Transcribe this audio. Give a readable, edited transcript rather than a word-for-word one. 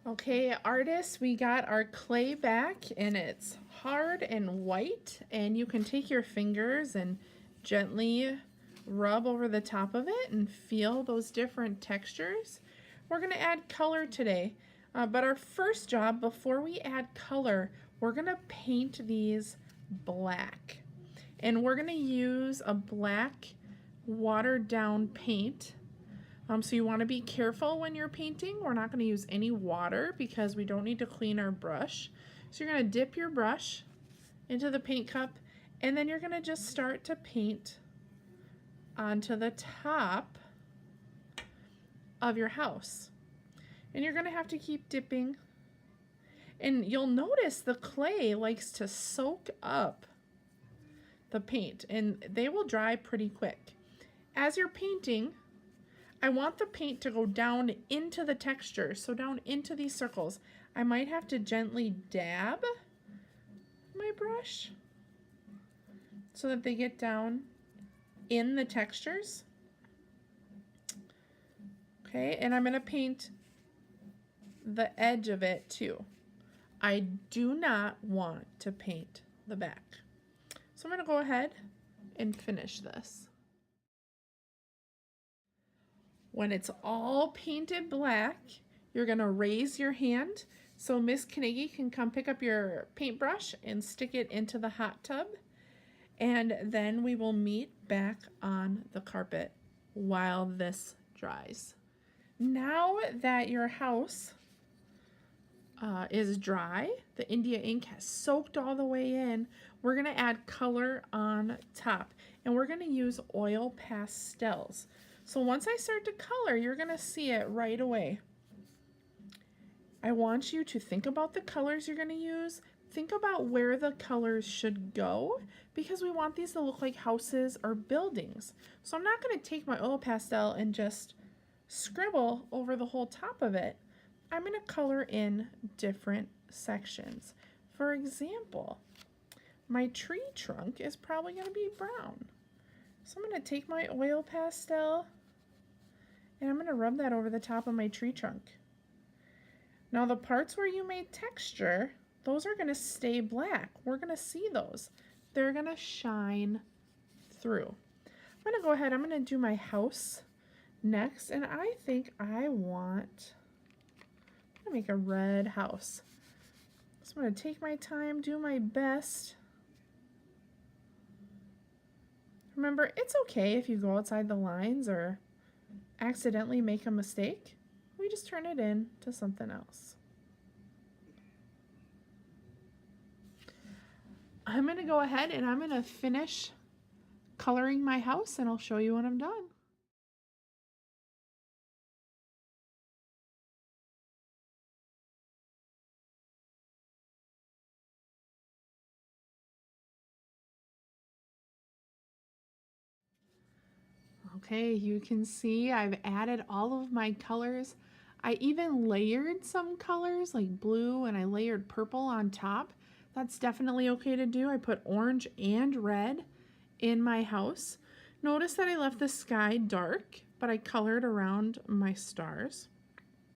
Okay, artists, we got our clay back and it's hard and white, and you can take your fingers and gently rub over the top of it and feel those different textures. We're going to add color today, but our first job before we add color, we're going to paint these black. And we're going to use a black watered down paint. So you want to be careful when you're painting. We're not going to use any water because we don't need to clean our brush. So you're going to dip your brush into the paint cup, and then you're going to just start to paint onto the top of your house. And you're going to have to keep dipping. And you'll notice the clay likes to soak up the paint, and they will dry pretty quick. As you're painting, I want the paint to go down into the texture, so down into these circles. I might have to gently dab my brush so that they get down in the textures. Okay, and I'm going to paint the edge of it too. I do not want to paint the back. So I'm going to go ahead and finish this. When it's all painted black, you're going to raise your hand so Miss Carnegie can come pick up your paintbrush and stick it into the hot tub. And then we will meet back on the carpet while this dries. Now that your house is dry, the India ink has soaked all the way in, we're going to add color on top. And we're going to use oil pastels. So once I start to color, you're going to see it right away. I want you to think about the colors you're going to use. Think about where the colors should go, because we want these to look like houses or buildings. So I'm not going to take my oil pastel and just scribble over the whole top of it. I'm going to color in different sections. For example, my tree trunk is probably going to be brown. So I'm going to take my oil pastel and I'm going to rub that over the top of my tree trunk. Now the parts where you made texture, those are going to stay black. We're going to see those. They're going to shine through. I'm going to go ahead, I'm going to do my house next, and I think I'm going to make a red house. So I'm going to take my time, do my best. Remember, it's okay if you go outside the lines or accidentally make a mistake. We just turn it into something else. I'm going to go ahead and I'm going to finish coloring my house, and I'll show you when I'm done. Okay, you can see I've added all of my colors. I even layered some colors like blue, and I layered purple on top. That's definitely okay to do. I put orange and red in my house. Notice that I left the sky dark, but I colored around my stars.